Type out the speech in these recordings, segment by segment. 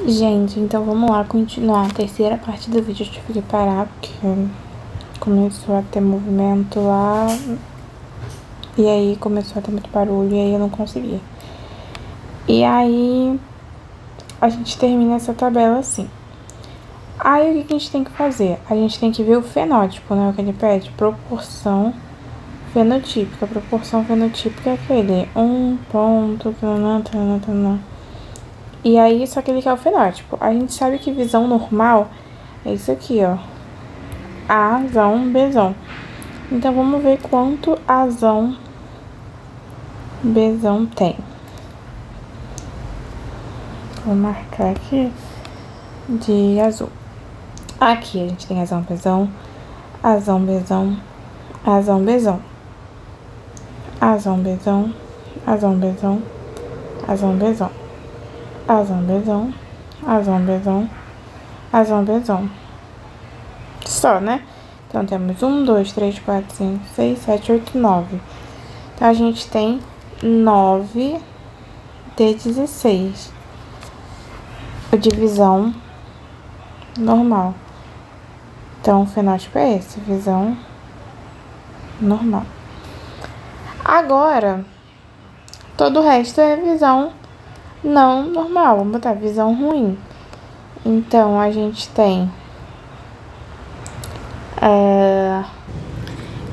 Gente, então vamos lá continuar a terceira parte do vídeo. Eu tive que parar porque começou a ter movimento lá e aí começou a ter muito barulho e aí eu não conseguia. E aí a gente termina essa tabela assim. Aí o que a gente tem que fazer? A gente tem que ver o fenótipo, né? O que ele pede, proporção fenotípica. Proporção fenotípica é aquele 1 ponto, e aí, só que ele quer o fenótipo. A gente sabe que visão normal é isso aqui, ó. Azão, Bzão. Então, vamos ver quanto Azão, Bzão tem. Vou marcar aqui de azul. Aqui a gente tem Azão, Bzão, Azão, Bzão, Azão, Bzão, Azão, Bzão, Azão, Bzão, Azão, Bzão, Azão, Bzão, Azão, Bzão, Azão, Bzão. Só, né? Então, temos 1, 2, 3, 4, 5, 6, 7, 8, 9. Então, a gente tem 9 de 16. A divisão normal. Então, o fenótipo é esse, visão normal. Agora, todo o resto é visão não normal. Vamos botar visão ruim. Então, a gente tem...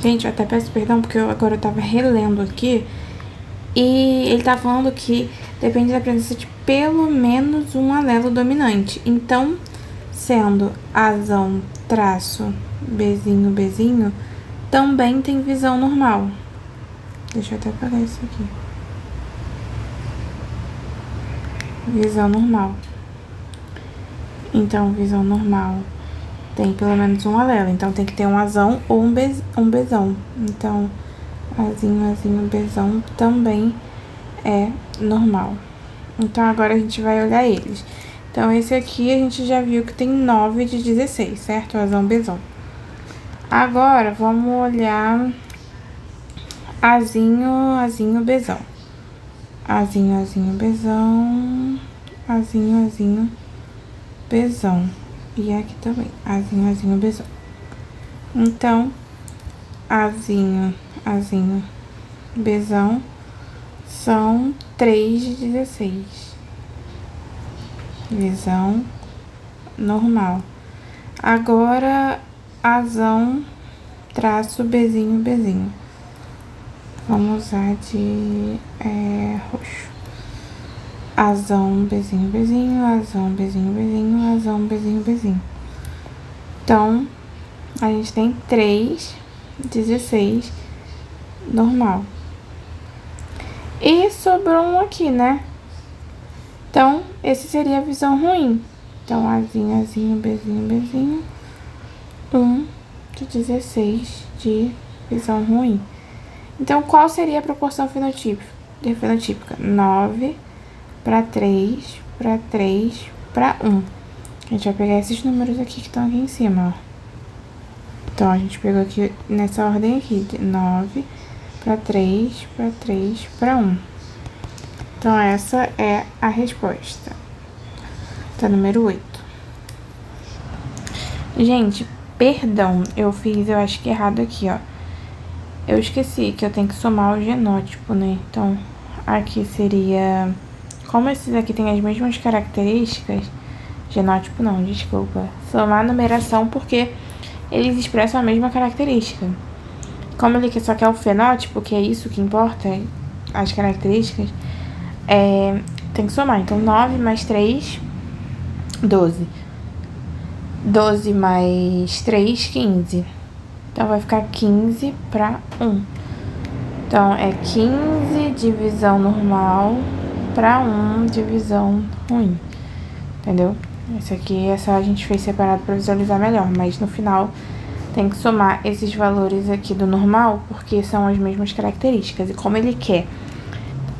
Gente, eu até peço perdão porque agora eu tava relendo aqui e ele tá falando que depende da presença de pelo menos um alelo dominante. Então, sendo Azão traço Bzinho, Bzinho, também tem visão normal. Deixa eu até apagar isso aqui. Visão normal. Então, visão normal tem pelo menos um alelo. Então, tem que ter um Azão ou um Bzão. Então, Azinho, Azinho, Bzão também é normal. Então, agora a gente vai olhar eles. Então, esse aqui a gente já viu que tem 9 de 16, certo? Azão, Bzão. Agora, vamos olhar Azinho, Azinho, Bzão. Azinho, Azinho, Bzão. Azinho, Azinho, Bzão. E aqui também, Azinho, Azinho, Bzão. Então, Azinho, Azinho, Bzão são 3 de 16. Visão normal. Agora, Azão, traço, Bzinho, Bzinho. Vamos usar de roxo. Azão, Bzinho, Bzinho, Azão, Bzinho, Bzinho, Azão, Bzinho, Bzinho. Então, a gente tem 3, 16, normal. E sobrou um aqui, né? Então, esse seria a visão ruim. Então, Azinho, Azinho, Bzinho, Bzinho. 1 de 16 de visão ruim. Então, qual seria a proporção fenotípica? 9 para 3, para 3, para 1. A gente vai pegar esses números aqui que estão aqui em cima, ó. Então, a gente pegou aqui nessa ordem aqui, de 9 para 3, para 3, para 1. Então, essa é a resposta. Tá, número 8. Gente, perdão, eu acho que errado aqui, ó. Eu esqueci que eu tenho que somar o genótipo, né? Então, aqui seria... Como esses aqui têm as mesmas características... Genótipo não, desculpa. Somar a numeração porque eles expressam a mesma característica. Como ele só quer o fenótipo, que é isso que importa, as características, tem que somar. Então, 9 mais 3, 12. 12 mais 3, 15. Então, vai ficar 15 para 1. Então, é 15 divisão normal para 1 divisão ruim. Entendeu? Esse aqui é só a gente fez separado para visualizar melhor. Mas no final tem que somar esses valores aqui do normal, porque são as mesmas características. E como ele quer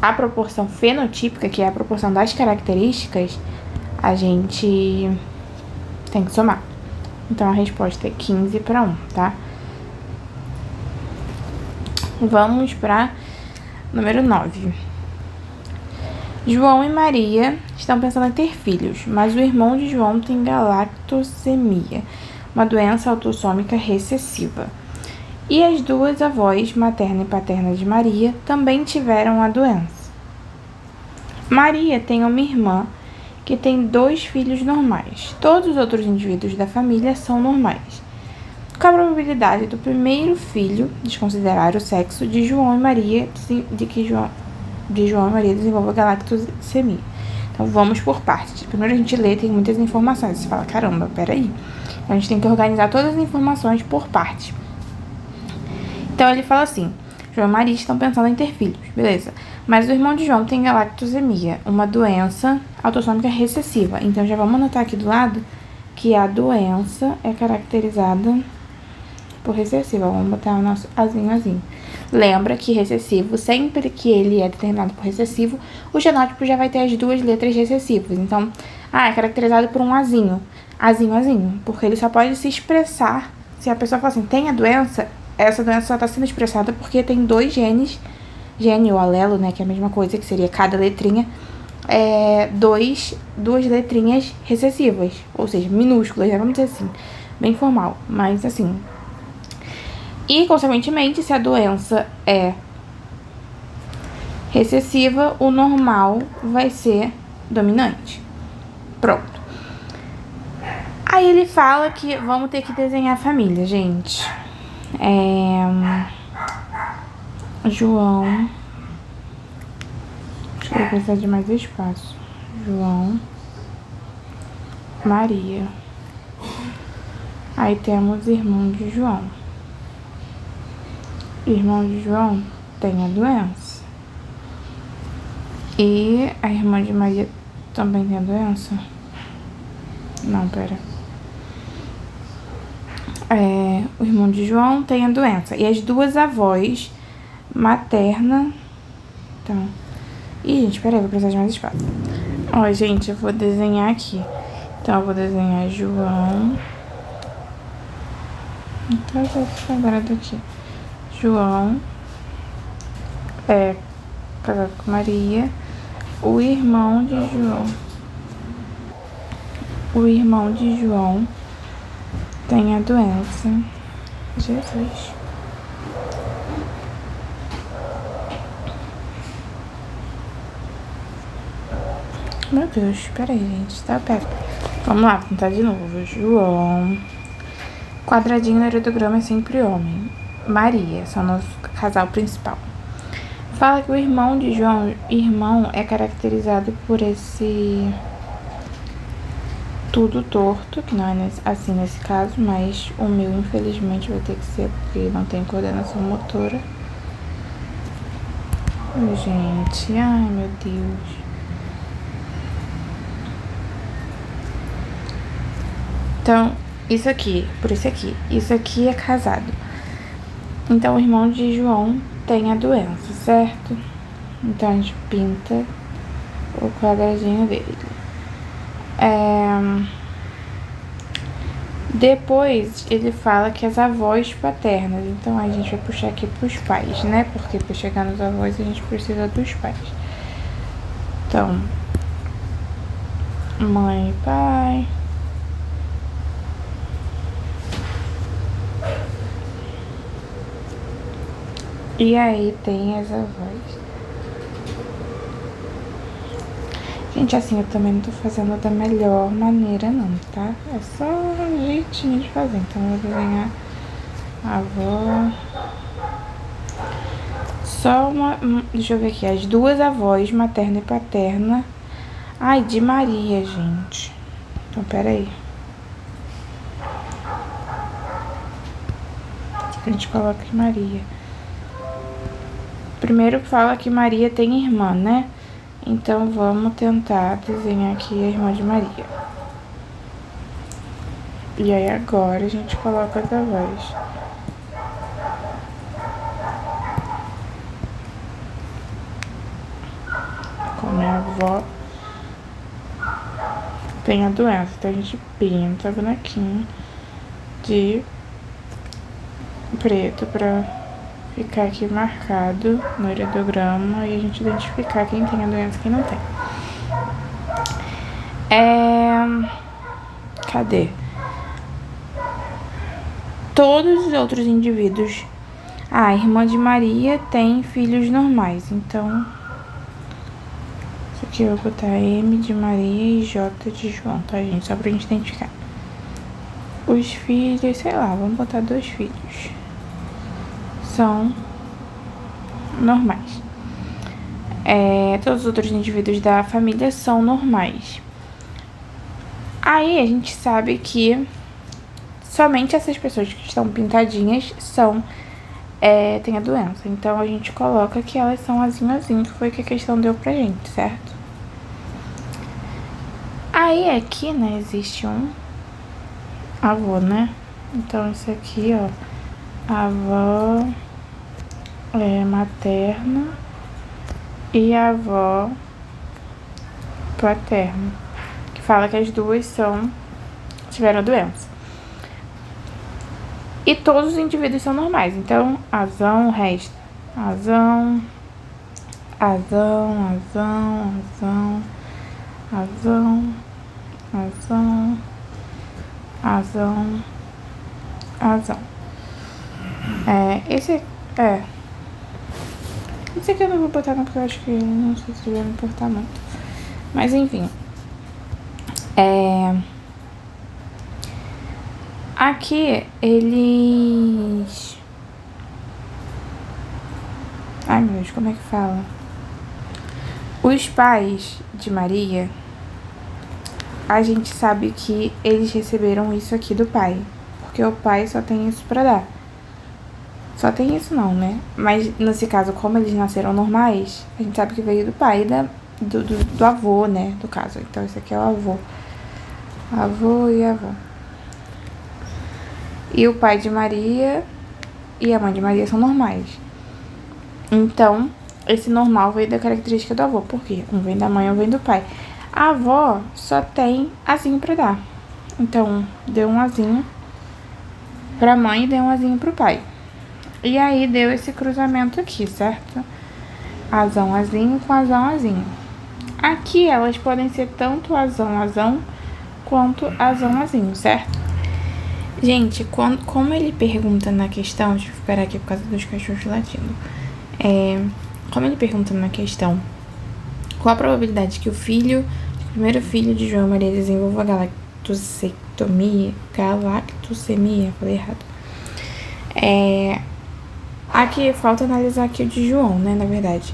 a proporção fenotípica, que é a proporção das características, a gente tem que somar. Então, a resposta é 15 para 1, tá? Vamos para número 9. João e Maria estão pensando em ter filhos, mas o irmão de João tem galactosemia, uma doença autossômica recessiva. E as duas avós, materna e paterna de Maria, também tiveram a doença. Maria tem uma irmã que tem 2 filhos normais. Todos os outros indivíduos da família são normais. Qual a probabilidade do primeiro filho desconsiderar o sexo de João e Maria de que João e Maria desenvolva galactosemia? Então vamos por partes. Primeiro a gente lê, tem muitas informações. Você fala, caramba, peraí. A gente tem que organizar todas as informações por partes. Então ele fala assim: João e Maria estão pensando em ter filhos, beleza. Mas o irmão de João tem galactosemia, uma doença autossômica recessiva. Então já vamos anotar aqui do lado que a doença é caracterizada por recessiva. Vamos botar o nosso azinho. Lembra que recessivo, sempre que ele é determinado por recessivo, o genótipo já vai ter as 2 letras recessivas. Então, é caracterizado por um azinho, porque ele só pode se expressar se a pessoa fala assim, tem a doença, essa doença só está sendo expressada porque tem 2 genes, gene ou alelo, né, que é a mesma coisa, que seria cada letrinha, duas letrinhas recessivas, ou seja, minúsculas, né, vamos dizer assim, bem formal, mas assim. E, consequentemente, se a doença é recessiva, o normal vai ser dominante. Pronto. Aí ele fala que vamos ter que desenhar a família, gente. João. Acho que eu vou precisar de mais espaço. João. Maria. Aí temos irmão de João. Irmão de João tem a doença. E a irmã de Maria também tem a doença? Não, pera. O irmão de João tem a doença. E as 2 avós, materna... Então... Ih, gente, peraí, vou precisar de mais espaço. Ó, gente, eu vou desenhar aqui. Então, eu vou desenhar João... Então, eu vou agora daqui. João é casado com Maria. O irmão de João tem a doença. Jesus. Meu Deus, peraí, gente. Tá perto. Vamos lá, vou tentar de novo. João. Quadradinho no aerograma é sempre homem. Maria, são nosso casal principal. Fala que o irmão de João, é caracterizado por esse tudo torto, que não é assim nesse caso, mas o meu infelizmente vai ter que ser porque não tem coordenação motora. Gente, ai meu Deus. Então, isso aqui é casado. Então, o irmão de João tem a doença, certo? Então, a gente pinta o quadradinho dele. Depois, ele fala que as avós paternas. Então, a gente vai puxar aqui pros pais, né? Porque para chegar nos avós, a gente precisa dos pais. Então, mãe e pai... E aí tem as avós. Gente, assim, eu também não tô fazendo da melhor maneira não, tá? É só um jeitinho de fazer. Então eu vou desenhar a avó. Só uma... Deixa eu ver aqui. As 2 avós, materna e paterna. Ai, de Maria, gente. Então, peraí. A gente coloca aqui Maria. Primeiro fala que Maria tem irmã, né? Então, vamos tentar desenhar aqui a irmã de Maria. E aí, agora, a gente coloca as avós. Como a avó tem a doença, então a gente pinta o bonequinho de preto pra ficar aqui marcado no heredograma e a gente identificar quem tem a doença e quem não tem. Cadê? Todos os outros indivíduos... a irmã de Maria tem filhos normais, então... isso aqui eu vou botar M de Maria e J de João, tá, gente? Só pra gente identificar. Os filhos, sei lá, vamos botar 2 filhos. São normais. Todos os outros indivíduos da família são normais. Aí a gente sabe que somente essas pessoas que estão pintadinhas têm a doença. Então a gente coloca que elas são azinho, que foi o que a questão deu pra gente, certo? Aí aqui, né, existe um avô, né? Então isso aqui, ó, a avó materna e a avó paterna, que fala que as duas tiveram a doença. E todos os indivíduos são normais, então azão, o resto, azão, azão, azão, azão, azão, azão, azão, azão. Esse aqui eu não vou botar não, porque eu acho que não sei se vai me importar muito. Mas enfim. Aqui eles... ai meu Deus, como é que fala? Os pais de Maria, a gente sabe que eles receberam isso aqui do pai, porque o pai só tem isso pra dar. Só tem isso não, né? Mas nesse caso, como eles nasceram normais, a gente sabe que veio do pai do avô, né? Do caso. Então esse aqui é o avô. Avô e avó. E o pai de Maria e a mãe de Maria são normais. Então, esse normal veio da característica do avô. Por quê? Um vem da mãe, um vem do pai. A avó só tem azinho pra dar. Então, deu um azinho pra mãe e deu um azinho pro pai. E aí, deu esse cruzamento aqui, certo? Azão, azinho com azão, azinho. Aqui, elas podem ser tanto azão, azão, quanto azão, azinho, certo? Gente, como ele pergunta na questão... deixa eu esperar aqui por causa dos cachorros latindo. Como ele pergunta na questão qual a probabilidade que o primeiro filho de João Maria desenvolva galactosemia, falei errado. Aqui, falta analisar aqui o de João, né, na verdade.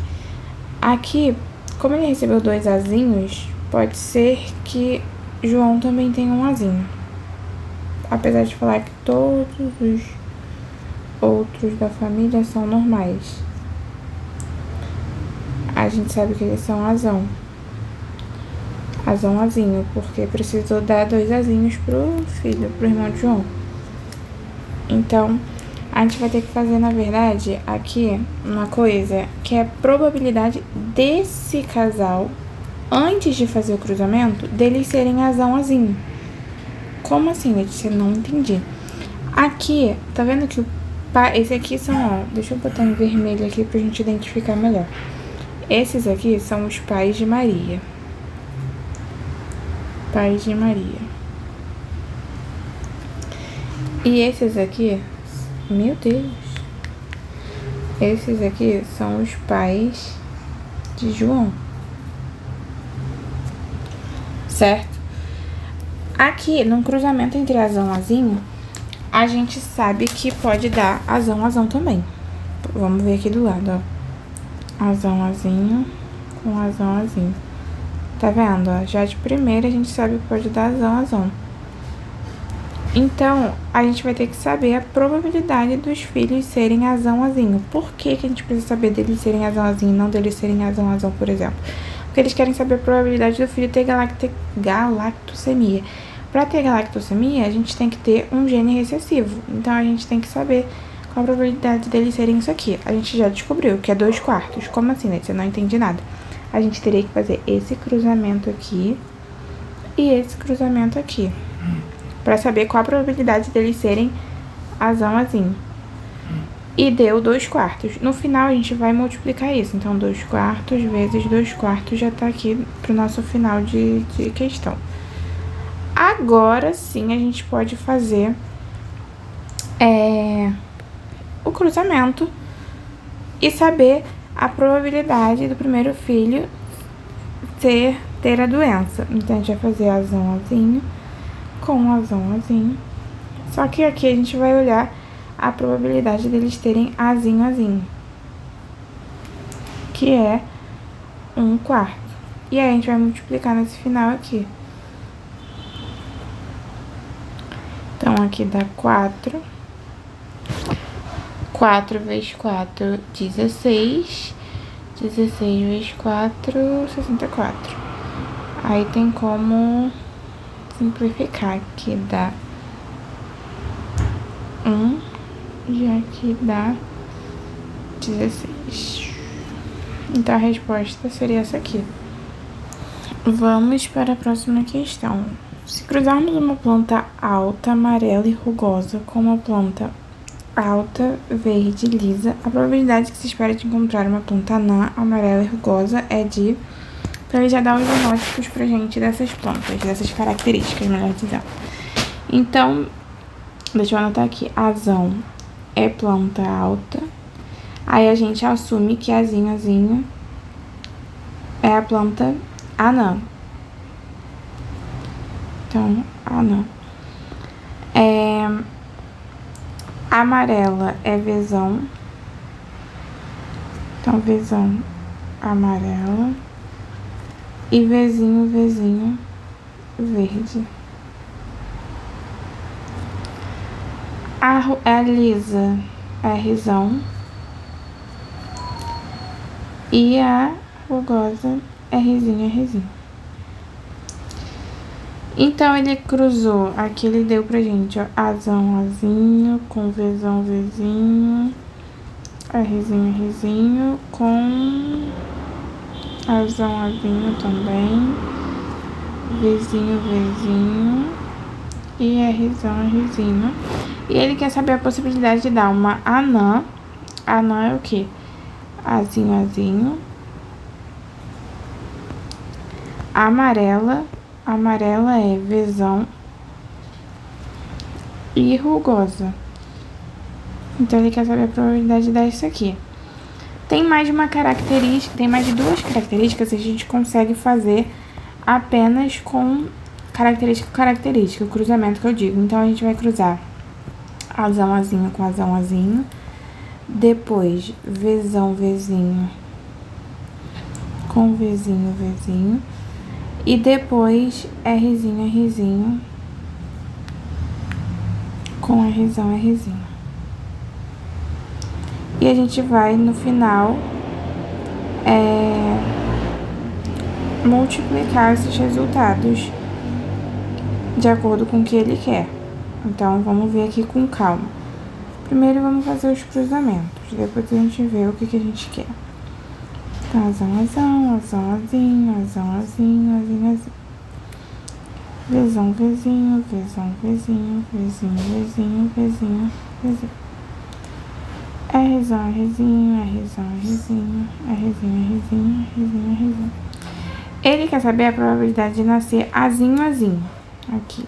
Aqui, como ele recebeu 2 azinhos, pode ser que João também tenha um azinho. Apesar de falar que todos os outros da família são normais. A gente sabe que eles são azão. Azão, azinho, porque precisou dar 2 azinhos pro irmão de João. Então, a gente vai ter que fazer, na verdade, aqui uma coisa que é a probabilidade desse casal, antes de fazer o cruzamento, deles serem azão, azinho. Como assim, Letícia? Não entendi. Aqui, tá vendo que esse aqui são, ó, deixa eu botar em vermelho aqui pra gente identificar melhor. Esses aqui são os pais de Maria. Pais de Maria. E esses aqui, meu Deus. Esses aqui são os pais de João. Certo? Aqui, no cruzamento entre azão e azinho, a gente sabe que pode dar azão, azão também. Vamos ver aqui do lado, ó. Azão, azinho com azão, azinho. Tá vendo, ó? Já de primeira a gente sabe que pode dar azão, azão. Então, a gente vai ter que saber a probabilidade dos filhos serem azão, azinho. Por que a gente precisa saber deles serem azão, azinho e não deles serem azão, azão, por exemplo? Porque eles querem saber a probabilidade do filho ter galactosemia. Para ter galactosemia, a gente tem que ter um gene recessivo. Então, a gente tem que saber qual a probabilidade deles serem isso aqui. A gente já descobriu que é 2/4. Como assim, né? Você não entende nada. A gente teria que fazer esse cruzamento aqui e esse cruzamento aqui. Para saber qual a probabilidade deles serem azão, azinho. e deu 2/4. No final, a gente vai multiplicar isso. Então, 2/4 vezes 2/4 já tá aqui pro nosso final de questão. Agora, sim, a gente pode fazer o cruzamento e saber a probabilidade do primeiro filho ter a doença. Então, a gente vai fazer azão, azinho, com azão, azinho. Só que aqui a gente vai olhar a probabilidade deles terem azinho, azinho, que é 1/4. E aí, a gente vai multiplicar nesse final aqui. Então, aqui dá 4. 4 vezes 4, 16. 16 vezes 4, 64. Aí tem como simplificar, que dá 1, já que dá 16. Então, a resposta seria essa aqui. Vamos para a próxima questão. Se cruzarmos uma planta alta, amarela e rugosa com uma planta alta, verde, lisa, a probabilidade que se espera de encontrar uma planta anã, amarela e rugosa é de... Então, ele já dá os genótipos pra gente dessas plantas, dessas características, melhor dizendo. Então, deixa eu anotar aqui. Azão é planta alta. Aí, a gente assume que azinho, azinho é a planta anã. Então, anã. Amarela é vezão. Então, vezão amarela. E vezinho, vezinho verde. A lisa é rizão. E a rugosa é rizinho, é rizinho. Então, ele cruzou, aqui ele deu pra gente, ó, azão, azinho, com vezão, vezinho, rizinho, rizinho, com azão, azinho também, vezinho, vezinho, e rizão, rizinho. E ele quer saber a possibilidade de dar uma anã. Anã é o quê? Azinho, azinho. Amarela. Amarela é vezão e rugosa. Então, ele quer saber a probabilidade de dar isso aqui. Tem mais de uma característica, tem mais de duas características que a gente consegue fazer apenas com característica, o cruzamento que eu digo. Então, a gente vai cruzar azão, azinho com azão, azinho. Depois, vezão, vezinho com vezinho, vezinho. E depois, rizinho, rizinho, com rizão, rizinho. E a gente vai, no final, multiplicar esses resultados de acordo com o que ele quer. Então, vamos ver aqui com calma. Primeiro, vamos fazer os cruzamentos. Depois a gente vê o que a gente quer. Então, azão, azão, azão, azinho, azão, azinho, azinho, azinho. Vezão, vezinho, vezão, vezinho, vezinho, vezinho, vezinho, vezinho. Rizão, rizinho, rizão, rizinho, rizinho, rizinho, rizinho, rizinho. Ele quer saber a probabilidade de nascer azinho, azinho. Aqui.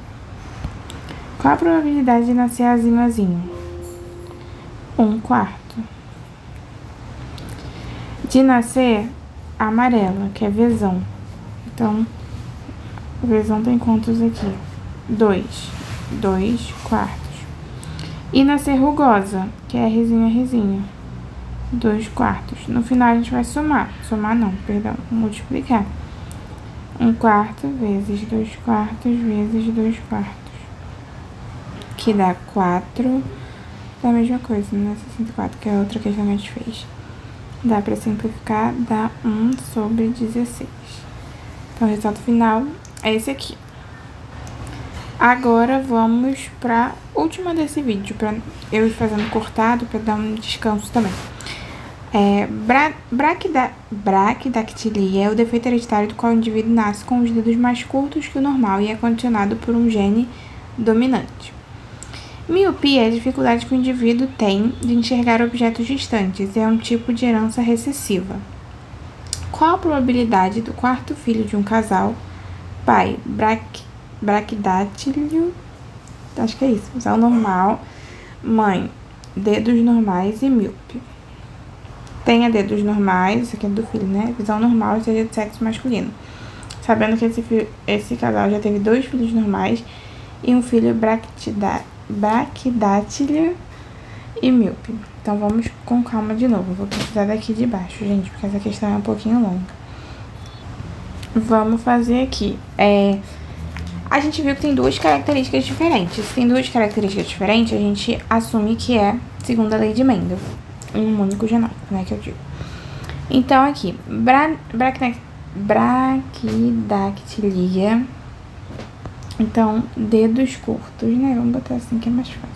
Qual a probabilidade de nascer azinho, azinho? 1/4. De nascer amarela, que é vezão. Então, o vezão tem quantos aqui? 2. 2/4. E nascer rugosa, que é rizinho, rizinho. 2/4. No final, a gente vai somar. Somar não, perdão. Multiplicar. 1/4 vezes 2/4 vezes 2/4. Que dá 4. Da mesma coisa, né? 64, que é a outra questão que a gente fez. Dá pra simplificar, dá 1/16. Então, o resultado final é esse aqui. Agora, vamos pra última desse vídeo, pra eu ir fazendo cortado, pra dar um descanso também. Braquidactilia é o defeito hereditário do qual o indivíduo nasce com os dedos mais curtos que o normal e é condicionado por um gene dominante. Miopia é a dificuldade que o indivíduo tem de enxergar objetos distantes e é um tipo de herança recessiva. Qual a probabilidade do quarto filho de um casal, pai braquidátilio, acho que é isso, visão normal, mãe dedos normais e míope? Tenha dedos normais, isso aqui é do filho, né? Visão normal e seja de sexo masculino. Sabendo que esse casal já teve 2 filhos normais e um filho braquidátilio e míope. Então, vamos com calma de novo. Vou precisar daqui de baixo, gente, porque essa questão é um pouquinho longa. Vamos fazer aqui. A gente viu que tem 2 características diferentes. Se tem 2 características diferentes, a gente assume que é segundo a lei de Mendel. Um único genótipo, né, que eu digo. Então, aqui, braquidactilia. Então, dedos curtos, né? Vamos botar assim que é mais fácil.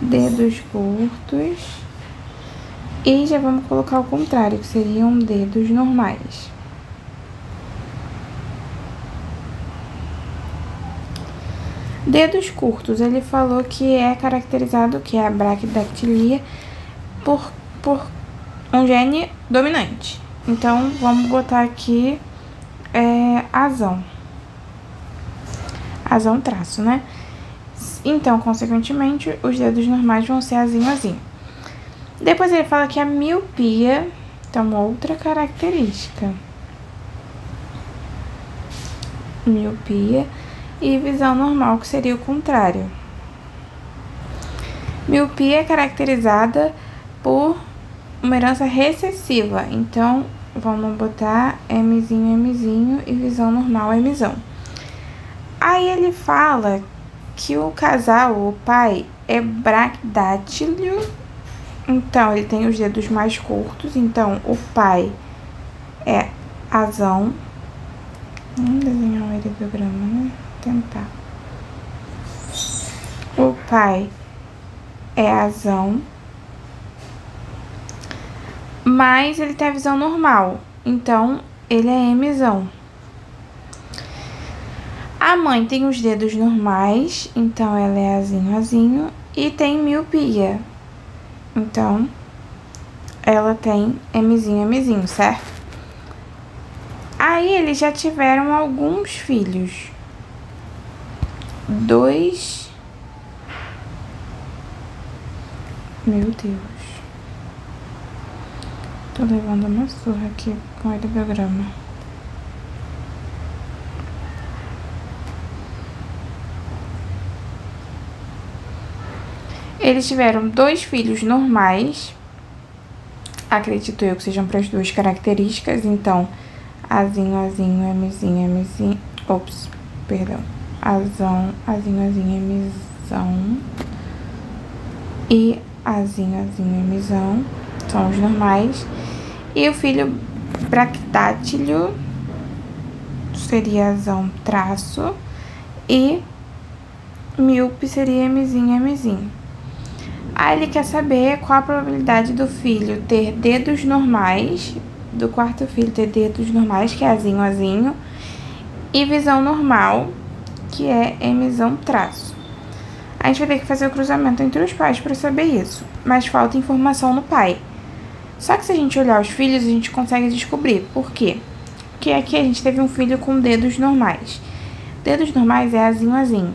Dedos curtos. E já vamos colocar o contrário, que seriam dedos normais. Dedos curtos, ele falou que é caracterizado, que é a braquidactilia, por um gene dominante. Então, vamos botar aqui azão. Azão traço, né? Então, consequentemente, os dedos normais vão ser azinho. Depois ele fala que a miopia, então, outra característica. Miopia e visão normal, que seria o contrário. Miopia é caracterizada por uma herança recessiva. Então, vamos botar Mzinho e visão normal Mzão. Aí ele fala que o casal, o pai, é braquidátilio. Então, ele tem os dedos mais curtos. Então, o pai é azão. Vamos desenhar um ideograma, né? Tentar. O pai é azão. Mas ele tem a visão normal. Então, ele é Mzão. A mãe tem os dedos normais. Então, ela é azinho. E tem miopia. Então, ela tem Mzinho, certo? Aí, eles já tiveram alguns filhos. 2. Meu Deus. Tô levando uma surra aqui com o ideograma. Eles tiveram 2 filhos normais. Acredito eu que sejam para as 2 características. Então, azinho, Mzinho. Ops, perdão. Azão, azinho, Mzão. E azinho, Mzão. São os normais. E o filho braquidátilio seria azão traço. E míope seria Mzinho. Aí ele quer saber qual a probabilidade do filho ter dedos normais, do quarto filho ter dedos normais, que é azinho, e visão normal, que é Mzão traço. A gente vai ter que fazer o cruzamento entre os pais para saber isso, mas falta informação no pai. Só que se a gente olhar os filhos, a gente consegue descobrir. Por quê? Porque aqui a gente teve um filho com dedos normais. Dedos normais é azinho.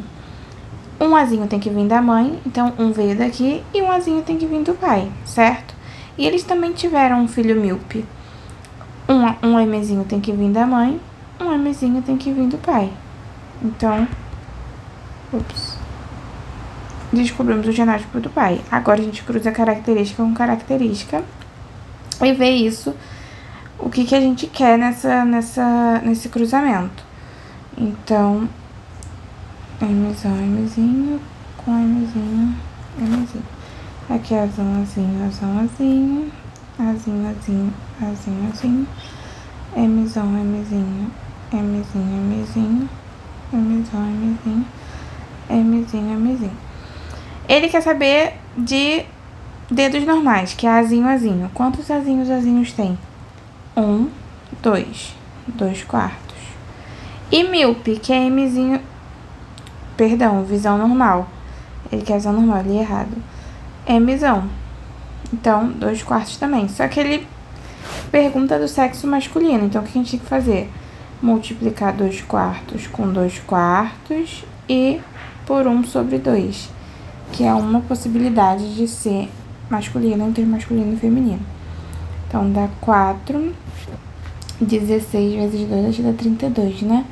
Um azinho tem que vir da mãe, então um veio daqui, e um azinho tem que vir do pai, certo? E eles também tiveram um filho míope. Um Mzinho tem que vir da mãe, um Mzinho tem que vir do pai. Então, descobrimos o genótipo do pai. Agora a gente cruza característica com característica e vê isso, o que a gente quer nesse cruzamento. Então, Mzinho com Mzinho. Aqui é azãozinho, Mzão, Mzinho. Ele quer saber de dedos normais, que é azinho. Quantos azinhos tem? 1, 2. 2 quartos. E míope, que é Mzinho. Perdão, visão normal. Ele quer usar normal, ele é errado. Mzão. Então, 2/4 também. Só que ele pergunta do sexo masculino. Então, o que a gente tem que fazer? Multiplicar 2/4 com 2/4 e por 1/2, que é uma possibilidade de ser masculino entre masculino e feminino. Então, dá 4. 16 vezes 2 acho que dá 32, né?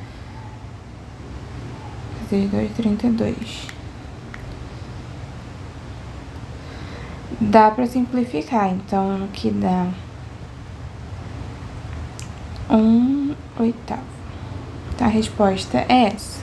Vezes 2, 32. Dá pra simplificar, então, o que dá 1/8. Então, a resposta é essa.